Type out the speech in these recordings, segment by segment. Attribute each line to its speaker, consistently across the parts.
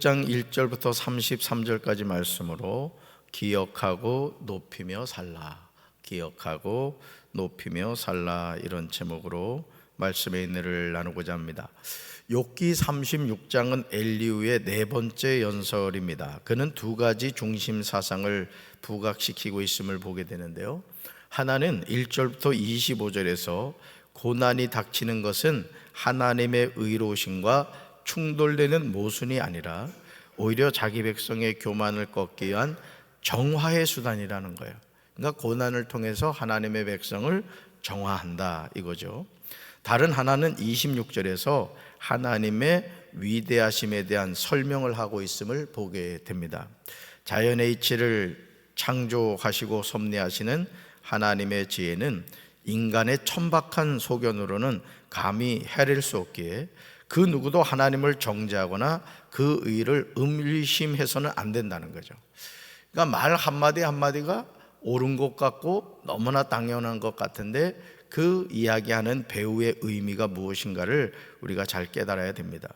Speaker 1: 장 1절부터 33절까지 말씀으로 기억하고 높이며 살라, 기억하고 높이며 살라, 이런 제목으로 말씀의 은혜를 나누고자 합니다. 욥기 36장은 엘리후의 네 번째 연설입니다. 그는 두 가지 중심 사상을 부각시키고 있음을 보게 되는데요, 하나는 1절부터 25절에서 고난이 닥치는 것은 하나님의 의로우심과 충돌되는 모순이 아니라 오히려 자기 백성의 교만을 꺾기 위한 정화의 수단이라는 거예요. 그러니까 고난을 통해서 하나님의 백성을 정화한다, 이거죠. 다른 하나는 26절에서 하나님의 위대하심에 대한 설명을 하고 있음을 보게 됩니다. 자연의 이치를 창조하시고 섭리하시는 하나님의 지혜는 인간의 천박한 소견으로는 감히 헤아릴 수 없기에 그 누구도 하나님을 정죄하거나 그 의를 의심해서는 안 된다는 거죠. 그러니까 말 한마디 한마디가 옳은 것 같고 너무나 당연한 것 같은데 그 이야기하는 배우의 의미가 무엇인가를 우리가 잘 깨달아야 됩니다.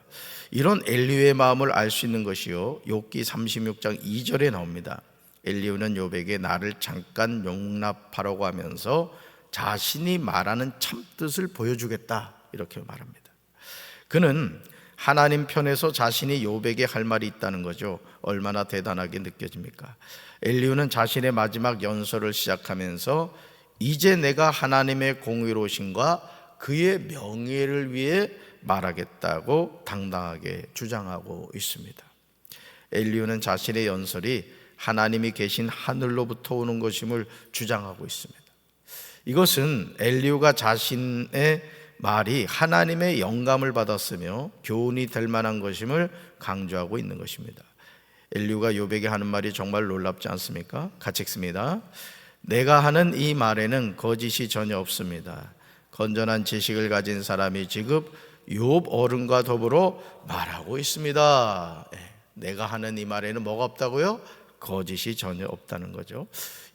Speaker 1: 이런 엘리후의 마음을 알 수 있는 것이요, 욥기 36장 2절에 나옵니다. 엘리후는 욥에게 나를 잠깐 용납하라고 하면서 자신이 말하는 참뜻을 보여주겠다, 이렇게 말합니다. 그는 하나님 편에서 자신이 욥에게 할 말이 있다는 거죠. 얼마나 대단하게 느껴집니까? 엘리후는 자신의 마지막 연설을 시작하면서 이제 내가 하나님의 공의로우심과 그의 명예를 위해 말하겠다고 당당하게 주장하고 있습니다. 엘리후는 자신의 연설이 하나님이 계신 하늘로부터 오는 것임을 주장하고 있습니다. 이것은 엘리후가 자신의 말이 하나님의 영감을 받았으며 교훈이 될 만한 것임을 강조하고 있는 것입니다. 엘리후가 욥에게 하는 말이 정말 놀랍지 않습니까? 같이 읽습니다. 내가 하는 이 말에는 거짓이 전혀 없습니다. 건전한 지식을 가진 사람이 지금 욥 어른과 더불어 말하고 있습니다. 내가 하는 이 말에는 뭐가 없다고요? 거짓이 전혀 없다는 거죠.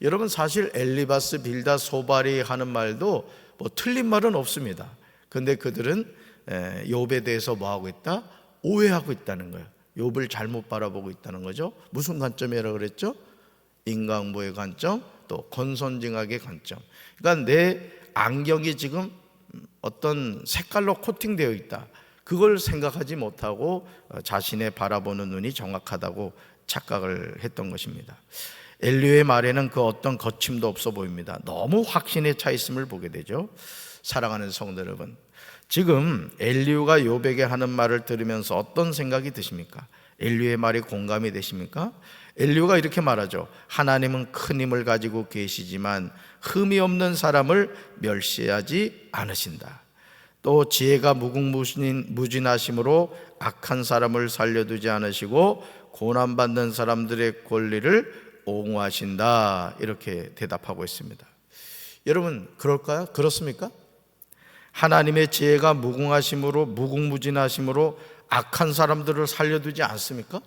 Speaker 1: 여러분, 사실 엘리바스, 빌다, 소발이 하는 말도 뭐 틀린 말은 없습니다. 근데 그들은 욥에 대해서 뭐하고 있다? 오해하고 있다는 거예요. 욥을 잘못 바라보고 있다는 거죠. 무슨 관점이라고 그랬죠? 인간보의 관점, 또 권선징악의 관점. 그러니까 내 안경이 지금 어떤 색깔로 코팅되어 있다, 그걸 생각하지 못하고 자신의 바라보는 눈이 정확하다고 착각을 했던 것입니다. 엘리후의 말에는 그 어떤 거침도 없어 보입니다. 너무 확신에 차 있음을 보게 되죠. 사랑하는 성도 여러분, 지금 엘리후가 욥에게 하는 말을 들으면서 어떤 생각이 드십니까? 엘리후의 말이 공감이 되십니까? 엘리후가 이렇게 말하죠. 하나님은 큰 힘을 가지고 계시지만 흠이 없는 사람을 멸시하지 않으신다. 또 지혜가 무궁무진하심으로 악한 사람을 살려두지 않으시고 고난받는 사람들의 권리를 옹호하신다, 이렇게 대답하고 있습니다. 여러분, 그럴까요? 그렇습니까? 하나님의 지혜가 무궁무진하심으로 악한 사람들을 살려두지 않습니까?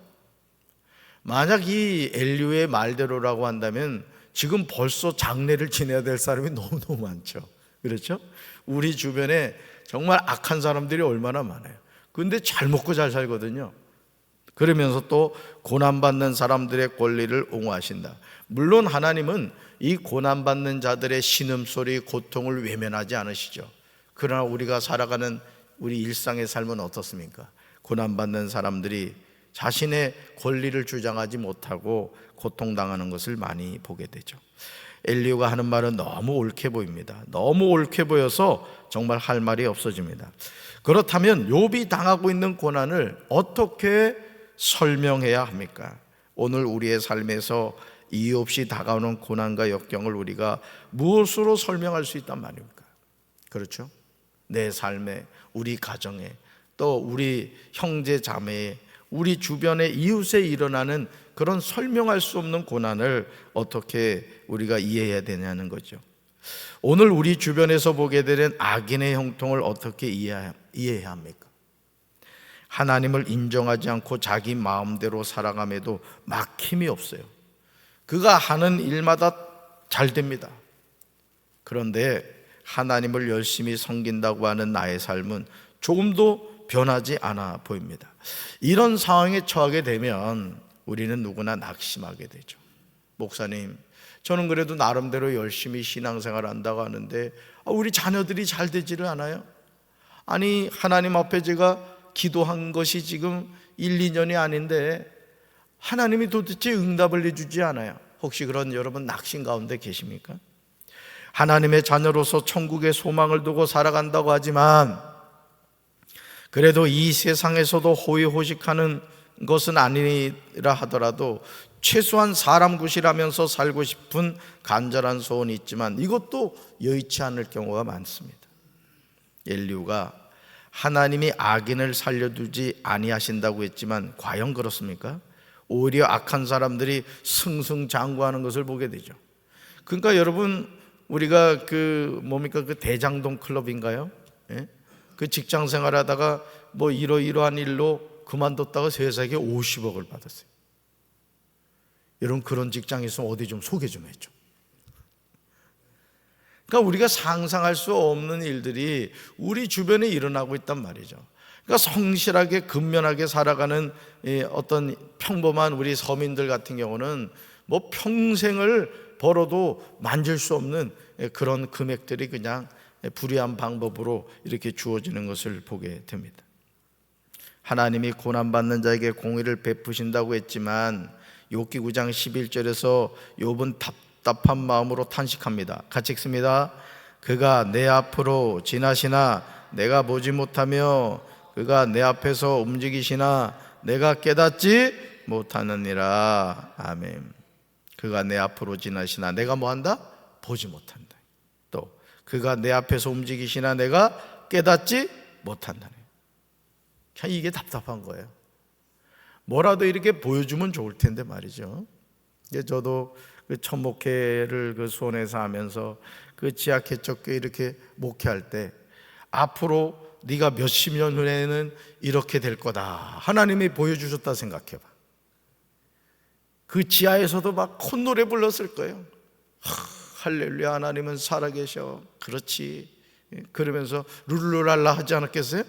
Speaker 1: 만약 이 엘리후의 말대로라고 한다면 지금 벌써 장례를 지내야 될 사람이 너무너무 많죠. 그렇죠? 우리 주변에 정말 악한 사람들이 얼마나 많아요. 그런데 잘 먹고 잘 살거든요. 그러면서 또 고난받는 사람들의 권리를 옹호하신다. 물론 하나님은 이 고난받는 자들의 신음소리, 고통을 외면하지 않으시죠. 그러나 우리가 살아가는 우리 일상의 삶은 어떻습니까? 고난받는 사람들이 자신의 권리를 주장하지 못하고 고통당하는 것을 많이 보게 되죠. 엘리후가 하는 말은 너무 옳게 보입니다. 너무 옳게 보여서 정말 할 말이 없어집니다. 그렇다면 욥이 당하고 있는 고난을 어떻게 설명해야 합니까? 오늘 우리의 삶에서 이유 없이 다가오는 고난과 역경을 우리가 무엇으로 설명할 수 있단 말입니까? 그렇죠? 내 삶에, 우리 가정에, 또 우리 형제 자매에, 우리 주변의 이웃에 일어나는 그런 설명할 수 없는 고난을 어떻게 우리가 이해해야 되냐는 거죠. 오늘 우리 주변에서 보게 되는 악인의 형통을 어떻게 이해해야 합니까? 하나님을 인정하지 않고 자기 마음대로 살아감에도 막힘이 없어요. 그가 하는 일마다 잘 됩니다. 그런데 하나님을 열심히 섬긴다고 하는 나의 삶은 조금도 변하지 않아 보입니다. 이런 상황에 처하게 되면 우리는 누구나 낙심하게 되죠. 목사님, 저는 그래도 나름대로 열심히 신앙생활 한다고 하는데 우리 자녀들이 잘 되지를 않아요. 아니, 하나님 앞에 제가 기도한 것이 지금 1, 2년이 아닌데 하나님이 도대체 응답을 해주지 않아요. 혹시 그런 여러분 낙심 가운데 계십니까? 하나님의 자녀로서 천국의 소망을 두고 살아간다고 하지만 그래도 이 세상에서도 호의호식하는 것은 아니라 하더라도 최소한 사람 구실하면서 살고 싶은 간절한 소원이 있지만 이것도 여의치 않을 경우가 많습니다. 인류가 하나님이 악인을 살려두지 아니하신다고 했지만 과연 그렇습니까? 오히려 악한 사람들이 승승장구하는 것을 보게 되죠. 그러니까 여러분, 우리가 그 대장동 클럽인가요? 예? 그 직장 생활하다가 뭐 이러이러한 일로 그만뒀다가 세상에 50억을 받았어요. 여러분, 그런 직장이 있으면 어디 좀 소개 좀 해줘. 그러니까 우리가 상상할 수 없는 일들이 우리 주변에 일어나고 있단 말이죠. 그러니까 성실하게 근면하게 살아가는 어떤 평범한 우리 서민들 같은 경우는 뭐 평생을 벌어도 만질 수 없는 그런 금액들이 그냥 불의한 방법으로 이렇게 주어지는 것을 보게 됩니다. 하나님이 고난받는 자에게 공의를 베푸신다고 했지만 욥기 9장 11절에서 욥은 답답한 마음으로 탄식합니다. 같이 읽습니다. 그가 내 앞으로 지나시나 내가 보지 못하며 그가 내 앞에서 움직이시나 내가 깨닫지 못하느니라. 아멘. 그가 내 앞으로 지나시나 내가 뭐한다? 보지 못한다. 또 그가 내 앞에서 움직이시나 내가 깨닫지 못한다네. 그냥 이게 답답한 거예요. 뭐라도 이렇게 보여주면 좋을 텐데 말이죠. 저도 그 첫 목회를 그 수원에서 하면서 그 지하개척교회 이렇게 목회할 때 앞으로 네가 몇십 년 후에는 이렇게 될 거다 하나님이 보여주셨다 생각해봐. 그 지하에서도 막 콧노래 불렀을 거예요. 할렐루야, 하나님은 살아계셔. 그렇지. 그러면서 룰루랄라 하지 않았겠어요?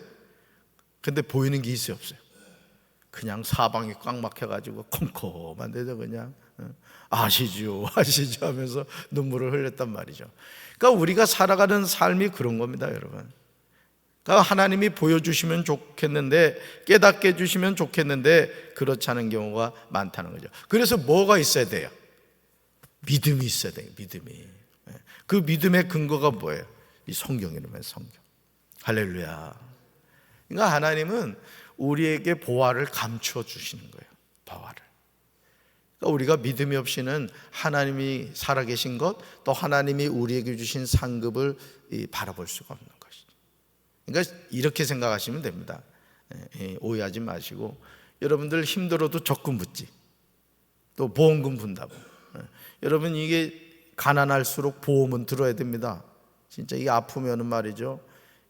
Speaker 1: 근데 보이는 게 있어요, 없어요? 그냥 사방이 꽉 막혀가지고 컴컴한 데도 그냥 아시죠 하면서 눈물을 흘렸단 말이죠. 그러니까 우리가 살아가는 삶이 그런 겁니다, 여러분. 그러니까 하나님이 보여주시면 좋겠는데, 깨닫게 해주시면 좋겠는데 그렇지 않은 경우가 많다는 거죠. 그래서 뭐가 있어야 돼요? 믿음이 있어야 돼요. 믿음이. 그 믿음의 근거가 뭐예요? 이 성경이라면 성경. 할렐루야. 그러니까 하나님은 우리에게 보화를 감추어 주시는 거예요. 보화를. 그러니까 우리가 믿음이 없이는 하나님이 살아계신 것, 또 하나님이 우리에게 주신 상급을 바라볼 수가 없는 것이죠. 그러니까 이렇게 생각하시면 됩니다. 오해하지 마시고, 여러분들 힘들어도 적금 붓지, 또 보험금 분다고. 여러분, 이게 가난할수록 보험은 들어야 됩니다. 진짜 이 아프면은 말이죠,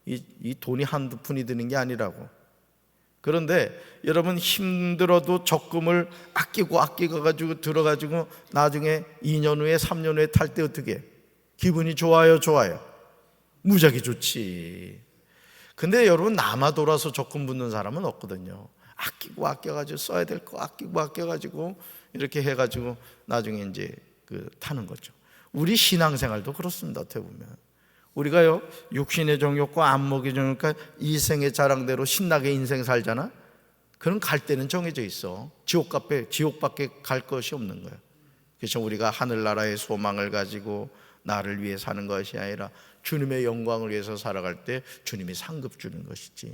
Speaker 1: 이 돈이 한두 푼이 드는 게 아니라고. 그런데 여러분, 힘들어도 적금을 아끼고 가지고 들어가지고 나중에 2년 후에 3년 후에 탈 때 어떻게 해? 기분이 좋아요? 무지하게 좋지. 근데 여러분, 남아 돌아서 적금 붓는 사람은 없거든요. 아껴가지고 써야 될 거 아껴가지고 이렇게 해가지고 나중에 이제 타는 거죠. 우리 신앙생활도 그렇습니다. 어떻게 보면 우리가요, 육신의 정욕과 안목의 정욕과 이생의 자랑대로 신나게 인생 살잖아. 그럼 갈 때는 정해져 있어. 지옥밖에 갈 것이 없는 거예요. 그래서 우리가 하늘나라의 소망을 가지고 나를 위해 사는 것이 아니라 주님의 영광을 위해서 살아갈 때 주님이 상급 주는 것이지.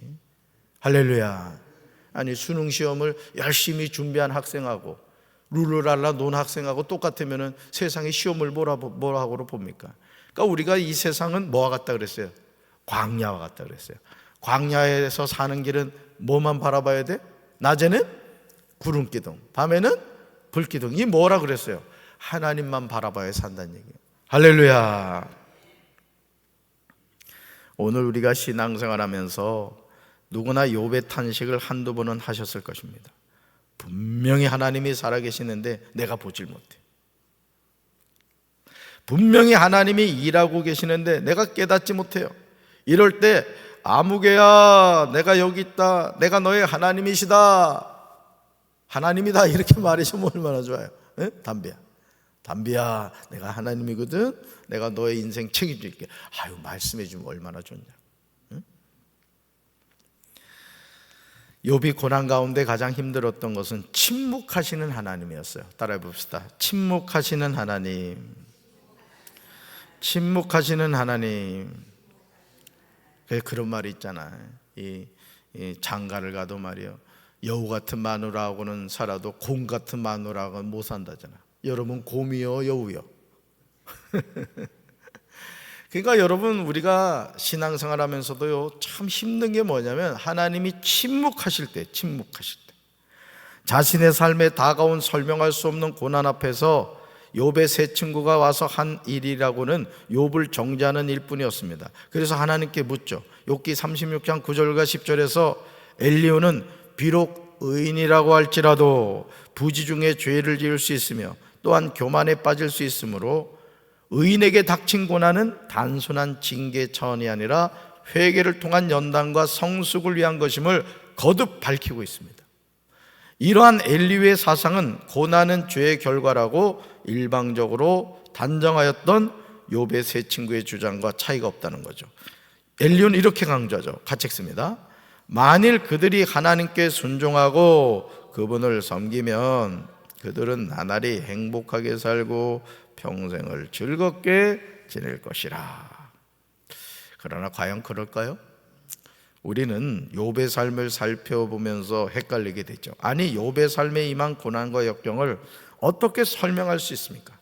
Speaker 1: 할렐루야. 아니, 수능시험을 열심히 준비한 학생하고 룰루랄라 논 학생하고 똑같으면 세상에 시험을 뭐라고 봅니까? 그러니까 우리가 이 세상은 뭐와 같다 그랬어요? 광야와 같다 그랬어요. 광야에서 사는 길은 뭐만 바라봐야 돼? 낮에는 구름기둥, 밤에는 불기둥. 이 뭐라 그랬어요? 하나님만 바라봐야 산다는 얘기예요. 할렐루야. 오늘 우리가 신앙생활하면서 누구나 욥의 탄식을 한두 번은 하셨을 것입니다. 분명히 하나님이 살아계시는데 내가 보질 못해. 분명히 하나님이 일하고 계시는데 내가 깨닫지 못해요. 이럴 때 아무개야, 내가 여기 있다, 내가 너의 하나님이시다, 하나님이다, 이렇게 말해주면 얼마나 좋아요. 에? 담비야, 내가 하나님이거든, 내가 너의 인생 책임질게. 아유, 말씀해주면 얼마나 좋냐. 응? 욥이 고난 가운데 가장 힘들었던 것은 침묵하시는 하나님이었어요. 따라해 봅시다. 침묵하시는 하나님. 침묵하시는 하나님. 그런 말이 있잖아요. 이 장가를 가도 말이요, 여우 같은 마누라하고는 살아도 곰 같은 마누라하고는 못 산다잖아. 여러분, 곰이요, 여우요? 그러니까 여러분, 우리가 신앙생활 하면서도요, 참 힘든 게 뭐냐면 하나님이 침묵하실 때, 자신의 삶에 다가온 설명할 수 없는 고난 앞에서 욥의 세 친구가 와서 한 일이라고는 욥을 정죄하는 일뿐이었습니다. 그래서 하나님께 묻죠. 욥기 36장 9절과 10절에서 엘리후는 비록 의인이라고 할지라도 부지 중에 죄를 지을 수 있으며 또한 교만에 빠질 수 있으므로 의인에게 닥친 고난은 단순한 징계 차원이 아니라 회개를 통한 연단과 성숙을 위한 것임을 거듭 밝히고 있습니다. 이러한 엘리후의 사상은 고난은 죄의 결과라고 일방적으로 단정하였던 욥의 세 친구의 주장과 차이가 없다는 거죠. 엘리후는 이렇게 강조하죠. 같이 읽습니다. 만일 그들이 하나님께 순종하고 그분을 섬기면 그들은 나날이 행복하게 살고 평생을 즐겁게 지낼 것이라. 그러나 과연 그럴까요? 우리는 욥의 삶을 살펴보면서 헷갈리게 되죠. 아니, 욥의 삶에 임한 고난과 역경을 어떻게 설명할 수 있습니까?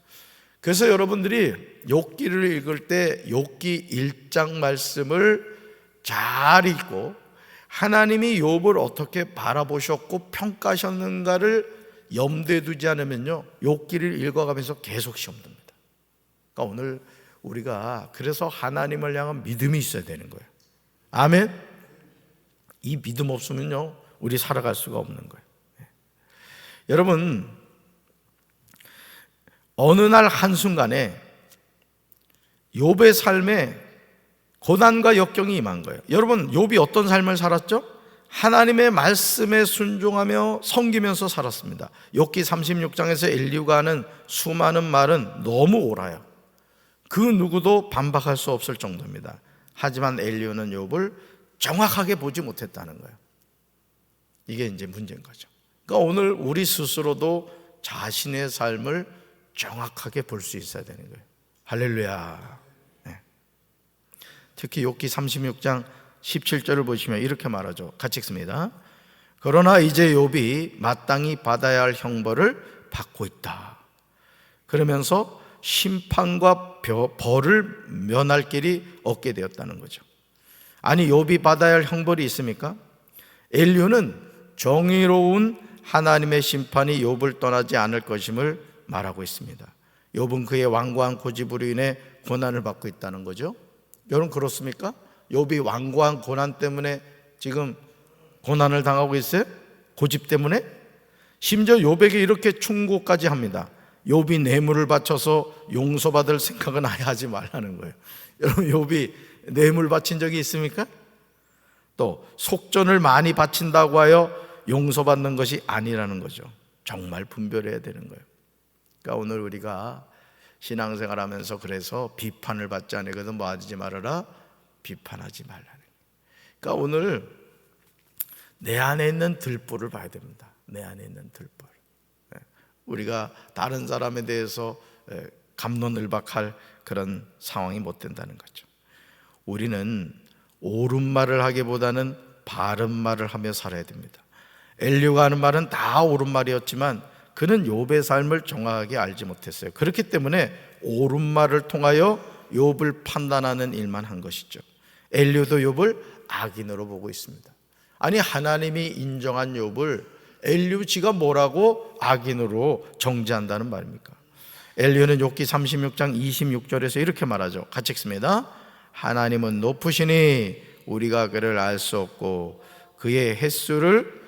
Speaker 1: 그래서 여러분들이 욥기를 읽을 때 욥기 1장 말씀을 잘 읽고 하나님이 욥을 어떻게 바라보셨고 평가하셨는가를 염두에 두지 않으면요, 욥기를 읽어가면서 계속 시험 듭니다. 그러니까 오늘 우리가 그래서 하나님을 향한 믿음이 있어야 되는 거예요. 아멘. 이 믿음 없으면요, 우리 살아갈 수가 없는 거예요. 여러분, 어느 날 한순간에 욥의 삶에 고난과 역경이 임한 거예요. 여러분, 욥이 어떤 삶을 살았죠? 하나님의 말씀에 순종하며 섬기면서 살았습니다. 욥기 36장에서 엘리후가 하는 수많은 말은 너무 옳아요. 그 누구도 반박할 수 없을 정도입니다. 하지만 엘리후는 욥을 정확하게 보지 못했다는 거예요. 이게 이제 문제인 거죠. 그러니까 오늘 우리 스스로도 자신의 삶을 정확하게 볼 수 있어야 되는 거예요. 할렐루야. 네. 특히 욥기 36장 17절을 보시면 이렇게 말하죠. 같이 읽습니다. 그러나 이제 욥이 마땅히 받아야 할 형벌을 받고 있다. 그러면서 심판과 벌을 면할 길이 없게 되었다는 거죠. 아니, 욥이 받아야 할 형벌이 있습니까? 엘리후는 정의로운 하나님의 심판이 욥을 떠나지 않을 것임을 말하고 있습니다. 욥은 그의 완고한 고집으로 인해 고난을 받고 있다는 거죠. 여러분, 그렇습니까? 욥이 완고한 고난 때문에 지금 고난을 당하고 있어요? 고집 때문에? 심지어 욥에게 이렇게 충고까지 합니다. 욥이 뇌물을 바쳐서 용서받을 생각은 아예 하지 말라는 거예요. 여러분, 욥이 뇌물 바친 적이 있습니까? 또 속전을 많이 바친다고 하여 용서받는 것이 아니라는 거죠. 정말 분별해야 되는 거예요. 그러니까 오늘 우리가 신앙생활 하면서 그래서 비판을 받지 않거든 뭐 하지 말아라? 비판하지 말라는 거예요. 그러니까 오늘 내 안에 있는 들보를 봐야 됩니다. 내 안에 있는 들보. 우리가 다른 사람에 대해서 갑론을박할 그런 상황이 못 된다는 거죠. 우리는 옳은 말을 하기보다는 바른 말을 하며 살아야 됩니다. 엘리후가 하는 말은 다 옳은 말이었지만 그는 욥의 삶을 정확하게 알지 못했어요. 그렇기 때문에 옳은 말을 통하여 욥을 판단하는 일만 한 것이죠. 엘리후도 욥을 악인으로 보고 있습니다. 아니, 하나님이 인정한 욥을 엘리후 지가 뭐라고 악인으로 정죄한다는 말입니까? 엘리후는 욥기 36장 26절에서 이렇게 말하죠. 같이 읽습니다. 하나님은 높으시니 우리가 그를 알 수 없고 그의 횟수를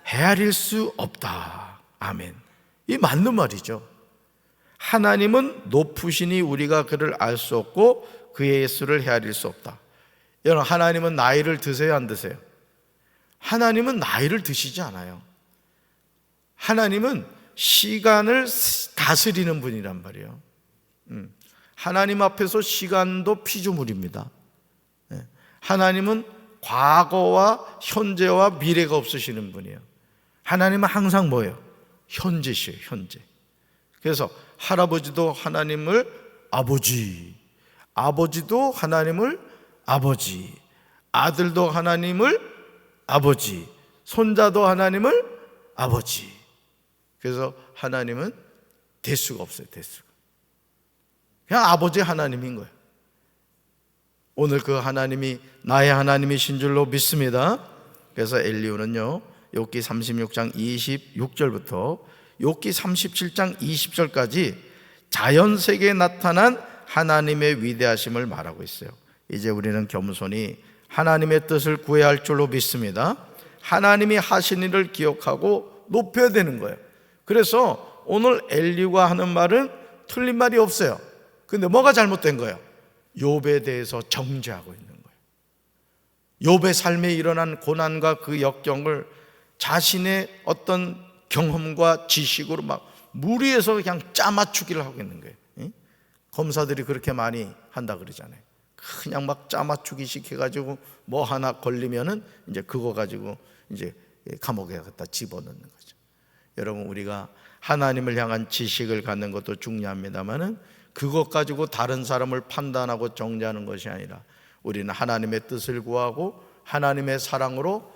Speaker 1: 헤아릴 수 없다. 아멘. 이 맞는 말이죠. 하나님은 높으시니 우리가 그를 알 수 없고 그의 횟수를 헤아릴 수 없다. 여러분, 하나님은 나이를 드세요, 안 드세요? 하나님은 나이를 드시지 않아요. 하나님은 시간을 다스리는 분이란 말이에요. 하나님 앞에서 시간도 피조물입니다. 하나님은 과거와 현재와 미래가 없으시는 분이에요. 하나님은 항상 뭐예요? 현재시에요, 현재. 그래서 할아버지도 하나님을 아버지, 아버지도 하나님을 아버지, 아들도 하나님을 아버지, 손자도 하나님을 아버지. 그래서 하나님은 대수가 없어요, 대수가. 그냥 아버지 하나님인 거예요. 오늘 그 하나님이 나의 하나님이신 줄로 믿습니다. 그래서 엘리후는요, 욥기 36장 26절부터 욥기 37장 20절까지 자연세계에 나타난 하나님의 위대하심을 말하고 있어요. 이제 우리는 겸손히 하나님의 뜻을 구해야 할 줄로 믿습니다. 하나님이 하신 일을 기억하고 높여야 되는 거예요. 그래서 오늘 엘리후가 하는 말은 틀린 말이 없어요. 근데 뭐가 잘못된 거예요? 욥에 대해서 정죄하고 있는 거예요. 욥의 삶에 일어난 고난과 그 역경을 자신의 어떤 경험과 지식으로 막 무리해서 그냥 짜맞추기를 하고 있는 거예요. 검사들이 그렇게 많이 한다 그러잖아요. 그냥 막 짜맞추기식 해가지고 뭐 하나 걸리면은 이제 그거 가지고 이제 감옥에 갖다 집어넣는 거죠. 여러분, 우리가 하나님을 향한 지식을 갖는 것도 중요합니다만은 그것 가지고 다른 사람을 판단하고 정죄하는 것이 아니라 우리는 하나님의 뜻을 구하고 하나님의 사랑으로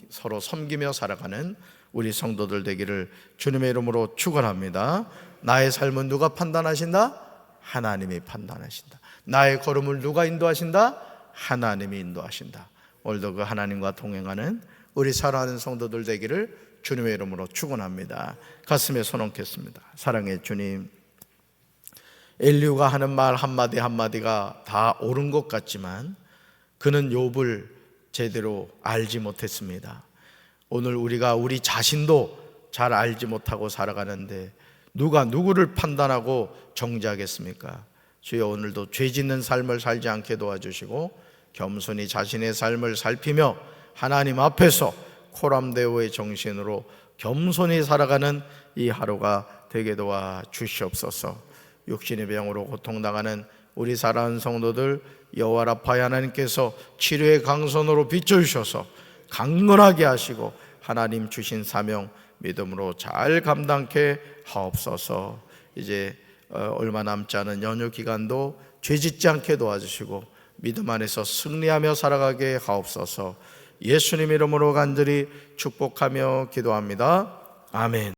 Speaker 1: 서로 섬기며 살아가는 우리 성도들 되기를 주님의 이름으로 축원합니다. 나의 삶은 누가 판단하신다? 하나님이 판단하신다. 나의 걸음을 누가 인도하신다? 하나님이 인도하신다. 오늘도 그 하나님과 동행하는 우리 사랑하는 성도들 되기를 주님의 이름으로 축원합니다. 가슴에 손 얹겠습니다. 사랑의 주님, 엘리후가 하는 말 한마디 한마디가 다 옳은 것 같지만 그는 욥을 제대로 알지 못했습니다. 오늘 우리가 우리 자신도 잘 알지 못하고 살아가는데 누가 누구를 판단하고 정죄하겠습니까? 주여, 오늘도 죄 짓는 삶을 살지 않게 도와주시고 겸손히 자신의 삶을 살피며 하나님 앞에서 코람데오의 정신으로 겸손히 살아가는 이 하루가 되게 도와 주시옵소서. 육신의 병으로 고통당하는 우리 사랑하는 성도들 여호와 라파 하나님께서 치료의 강선으로 비춰주셔서 강건하게 하시고 하나님 주신 사명 믿음으로 잘 감당케 하옵소서. 이제 얼마 남지 않은 연휴 기간도 죄짓지 않게 도와주시고 믿음 안에서 승리하며 살아가게 하옵소서. 예수님 이름으로 간절히 축복하며 기도합니다. 아멘.